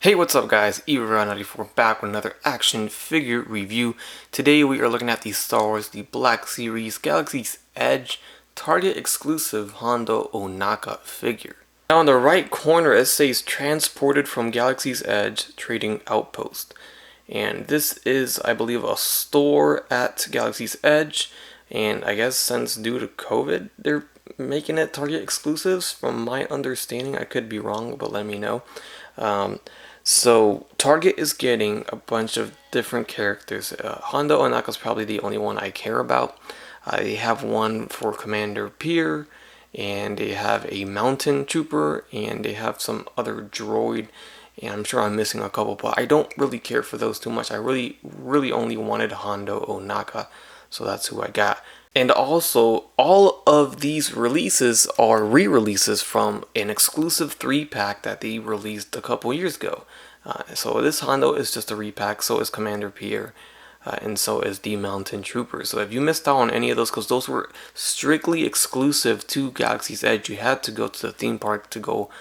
Hey, what's up guys? Eva94 back with another action figure review. Today we are looking at the Star Wars The Black Series Galaxy's Edge Target exclusive Hondo Ohnaka figure. Now on the right corner it says transported from Galaxy's Edge Trading Outpost. And this is, I believe, a store at Galaxy's Edge. And I guess since due to COVID, they're making it Target exclusives from my understanding. I could be wrong, but let me know. So Target is getting a bunch of different characters. Hondo Ohnaka is probably the only one I care about. They have one for Commander Pier, and they have a mountain trooper, and they have some other droid, and I'm sure I'm missing a couple, but I don't really care for those too much. I really only wanted Hondo Ohnaka, so that's who I got. And also, all of these releases are re-releases from an exclusive 3-pack that they released a couple years ago. So this Hondo is just a repack, so is Commander Pierre, and so is the Mountain Trooper. So if you missed out on any of those, because those were strictly exclusive to Galaxy's Edge, you had to go to the theme park to go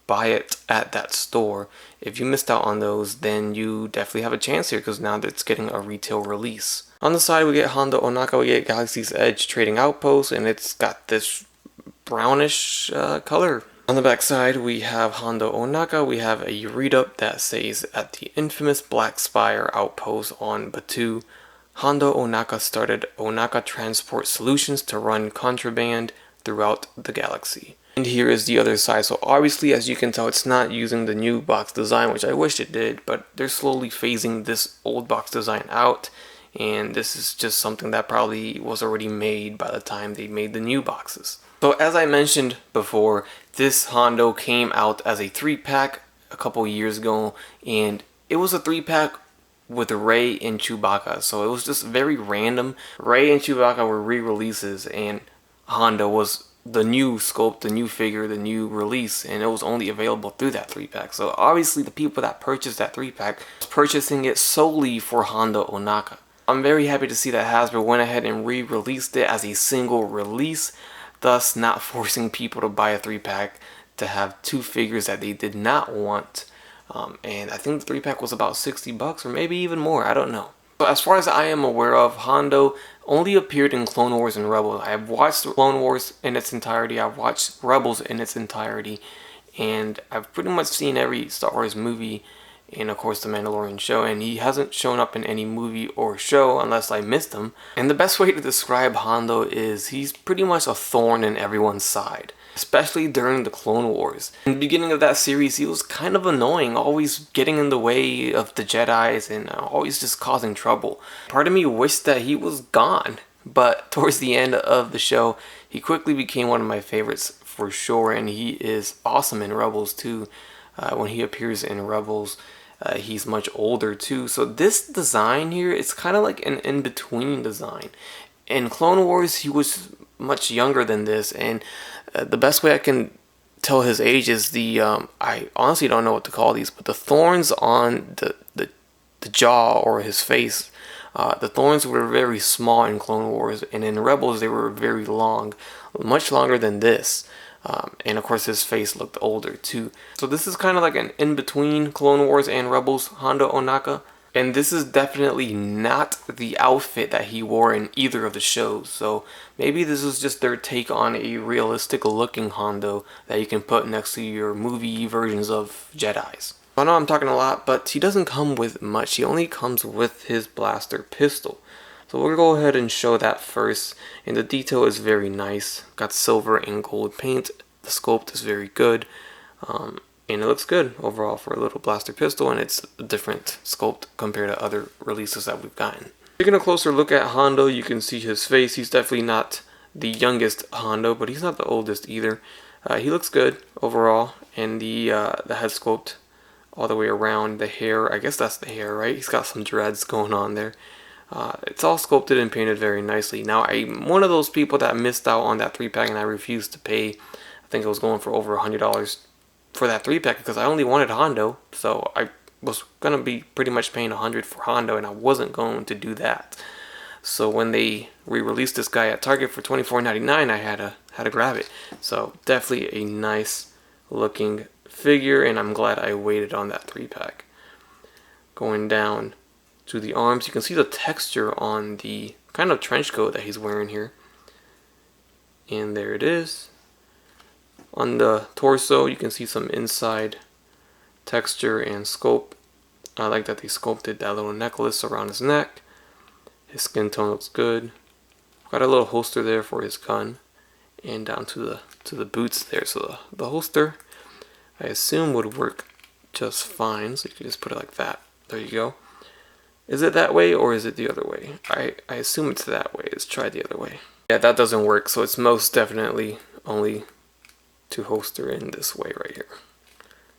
buy it at that store. If you missed out on those, then you definitely have a chance here, because now it's getting a retail release. On the side we get Hondo Ohnaka, we get Galaxy's Edge Trading Outpost, and it's got this brownish color. On the back side we have Hondo Ohnaka. We have a read-up that says, at the infamous Black Spire outpost on Batuu, Hondo Ohnaka started Ohnaka Transport Solutions to run contraband throughout the galaxy. And here is the other side. So obviously, as you can tell, it's not using the new box design, which I wish it did, but they're slowly phasing this old box design out. And this is just something that probably was already made by the time they made the new boxes. So as I mentioned before, this Hondo came out as a 3-pack a couple years ago, and it was a 3-pack with Rey and Chewbacca. So it was just very random. Rey and Chewbacca were re-releases, and Hondo was the new sculpt, the new figure, the new release, and it was only available through that 3-pack. So obviously the people that purchased that 3-pack was purchasing it solely for Hondo Ohnaka. I'm very happy to see that Hasbro went ahead and re-released it as a single release, thus not forcing people to buy a 3-pack to have two figures that they did not want. And I think the 3-pack was about 60 bucks or maybe even more, I don't know. So as far as I am aware of, Hondo only appeared in Clone Wars and Rebels. I've watched Clone Wars in its entirety, I've watched Rebels in its entirety, and I've pretty much seen every Star Wars movie, and of course the Mandalorian show, and he hasn't shown up in any movie or show unless I missed him. And the best way to describe Hondo is he's pretty much a thorn in everyone's side, especially during the Clone Wars. In the beginning of that series, he was kind of annoying, always getting in the way of the Jedis and always just causing trouble. Part of me wished that he was gone, but towards the end of the show, he quickly became one of my favorites for sure, and he is awesome in Rebels too. When he appears in Rebels, he's much older too. So this design here, it's kind of like an in-between design. In Clone Wars, he was much younger than this, and the best way I can tell his age is the, I honestly don't know what to call these, but the thorns on the jaw or his face, the thorns were very small in Clone Wars, and in Rebels they were very long, much longer than this. And of course his face looked older too. So this is kind of like an in-between Clone Wars and Rebels Hondo Ohnaka. And this is definitely not the outfit that he wore in either of the shows. So maybe this is just their take on a realistic looking Hondo that you can put next to your movie versions of Jedis. I know I'm talking a lot, but he doesn't come with much. He only comes with his blaster pistol. So we'll go ahead and show that first, and the detail is very nice. Got silver and gold paint. The sculpt is very good, and it looks good overall for a little blaster pistol, and it's a different sculpt compared to other releases that we've gotten. Taking a closer look at Hondo, you can see his face. He's definitely not the youngest Hondo, but he's not the oldest either. He looks good overall, and the head sculpt all the way around, the hair, I guess that's the hair, right? He's got some dreads going on there. It's all sculpted and painted very nicely. Now, I'm one of those people that missed out on that 3-pack, and I refused to pay. I think it was going for over $100 for that 3-pack because I only wanted Hondo. So I was going to be pretty much paying $100 for Hondo, and I wasn't going to do that. So when they re-released this guy at Target for $24.99, I had to grab it. So definitely a nice looking figure, and I'm glad I waited on that 3-pack. Going down to the arms, you can see the texture on the kind of trench coat that he's wearing here. And there it is. On the torso, you can see some inside texture and sculpt. I like that they sculpted that little necklace around his neck. His skin tone looks good. Got a little holster there for his gun, and down to the boots there. So the holster, I assume, would work just fine. So you can just put it like that. There you go. Is it that way or is it the other way? I assume it's that way. Let's try the other way. Yeah, that doesn't work. So it's most definitely only to holster in this way right here.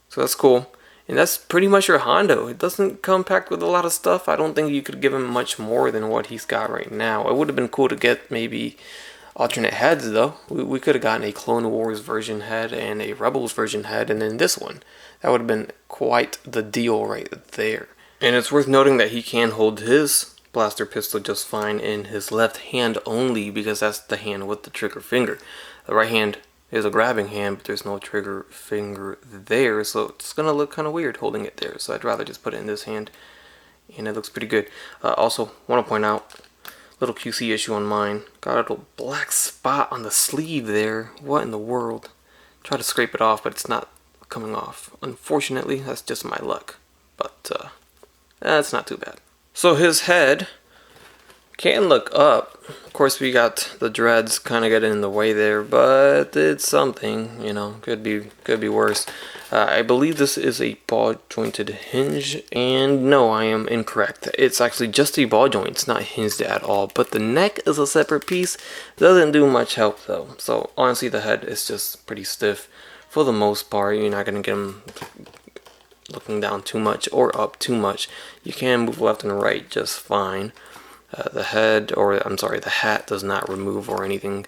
So that's cool. And that's pretty much your Hondo. It doesn't come packed with a lot of stuff. I don't think you could give him much more than what he's got right now. It would have been cool to get maybe alternate heads though. We could have gotten a Clone Wars version head and a Rebels version head, and then this one. That would have been quite the deal right there. And it's worth noting that he can hold his blaster pistol just fine in his left hand only, because that's the hand with the trigger finger. The right hand is a grabbing hand, but there's no trigger finger there, so it's gonna look kind of weird holding it there. So I'd rather just put it in this hand, and it looks pretty good. Also, want to point out, little QC issue on mine. Got a little black spot on the sleeve there. What in the world? Try to scrape it off, but it's not coming off. Unfortunately, that's just my luck. But that's not too bad. So his head can look up. Of course, we got the dreads kind of getting in the way there, but it's something, you know. Could be worse. I believe this is a ball jointed hinge, and no, I am incorrect. It's actually just a ball joint. It's not hinged at all, but the neck is a separate piece. Doesn't do much help though. So honestly, the head is just pretty stiff for the most part. You're not gonna get him looking down too much or up too much. You can move left and right just fine. The hat does not remove or anything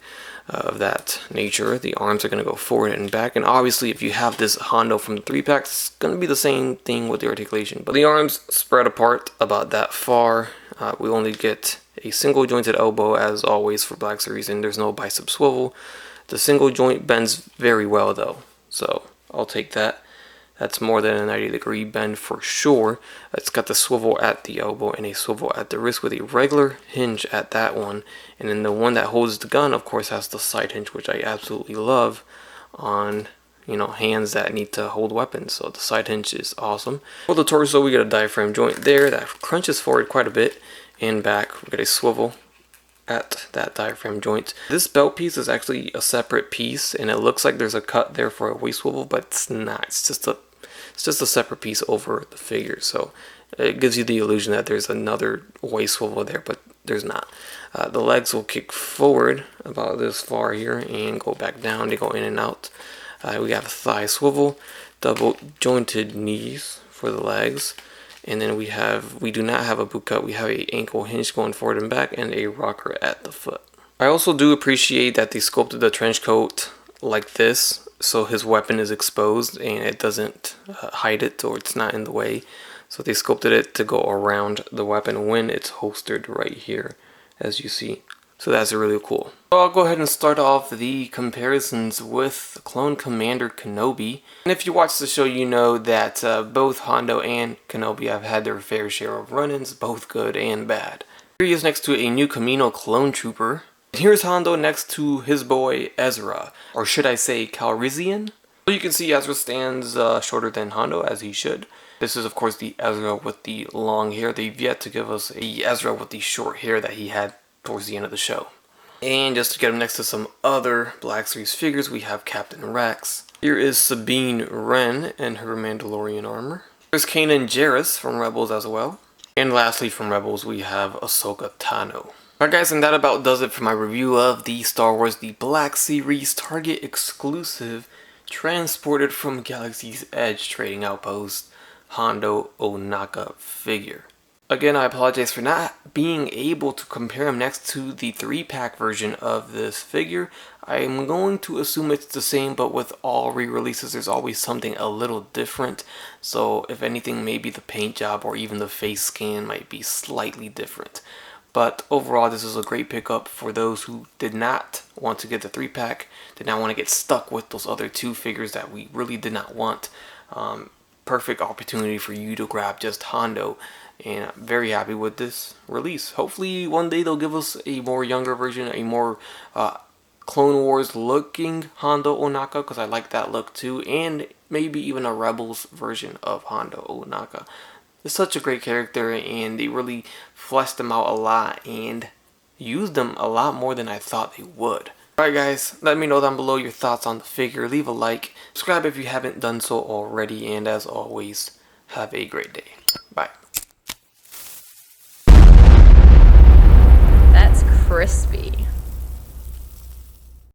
of that nature. The arms are going to go forward and back, and obviously if you have this Hondo from the 3-pack, it's going to be the same thing with the articulation. But the arms spread apart about that far. We only get a single jointed elbow as always for Black Series, and there's no bicep swivel. The single joint bends very well though, so I'll take that. That's more than a 90-degree bend for sure. It's got the swivel at the elbow and a swivel at the wrist with a regular hinge at that one. And then the one that holds the gun, of course, has the side hinge, which I absolutely love on, you know, hands that need to hold weapons. So the side hinge is awesome. For the torso, we get a diaphragm joint there that crunches forward quite a bit and back. We get a swivel at that diaphragm joint. This belt piece is actually a separate piece, and it looks like there's a cut there for a waist swivel, but it's not. It's just a separate piece over the figure, so it gives you the illusion that there's another waist swivel there, but there's not. The legs will kick forward about this far here and go back down. They go in and out. We have a thigh swivel, double jointed knees for the legs, and then we do not have a boot cut. We have a ankle hinge going forward and back and a rocker at the foot. I also do appreciate that they sculpted the trench coat like this, so his weapon is exposed and it doesn't hide it, or it's not in the way. So they sculpted it to go around the weapon when it's holstered right here, as you see. So that's really cool. So I'll go ahead and start off the comparisons with Clone Commander Kenobi. And if you watch the show, you know that both Hondo and Kenobi have had their fair share of run-ins, both good and bad. Here he is next to a new Kamino clone trooper. Here's Hondo next to his boy Ezra, or should I say Calrissian? So you can see Ezra stands shorter than Hondo, as he should. This is of course the Ezra with the long hair. They've yet to give us a Ezra with the short hair that he had towards the end of the show. And just to get him next to some other Black Series figures, we have Captain Rex. Here is Sabine Wren in her Mandalorian armor. There's Kanan Jarrus from Rebels as well. And lastly from Rebels we have Ahsoka Tano. Alright guys, and that about does it for my review of the Star Wars The Black Series Target exclusive transported from Galaxy's Edge trading outpost Hondo Ohnaka figure. Again, I apologize for not being able to compare him next to the 3-pack version of this figure. I'm going to assume it's the same, but with all re-releases there's always something a little different. So if anything, maybe the paint job or even the face scan might be slightly different. But overall, this is a great pickup for those who did not want to get the 3-pack, did not want to get stuck with those other 2 figures that we really did not want. Perfect opportunity for you to grab just Hondo, and I'm very happy with this release. Hopefully one day they'll give us a more younger version, a more Clone Wars looking Hondo Ohnaka, because I like that look too, and maybe even a Rebels version of Hondo Ohnaka. It's such a great character, and they really fleshed them out a lot and used them a lot more than I thought they would. Alright guys, let me know down below your thoughts on the figure. Leave a like, subscribe if you haven't done so already, and as always, have a great day. Bye. That's crispy.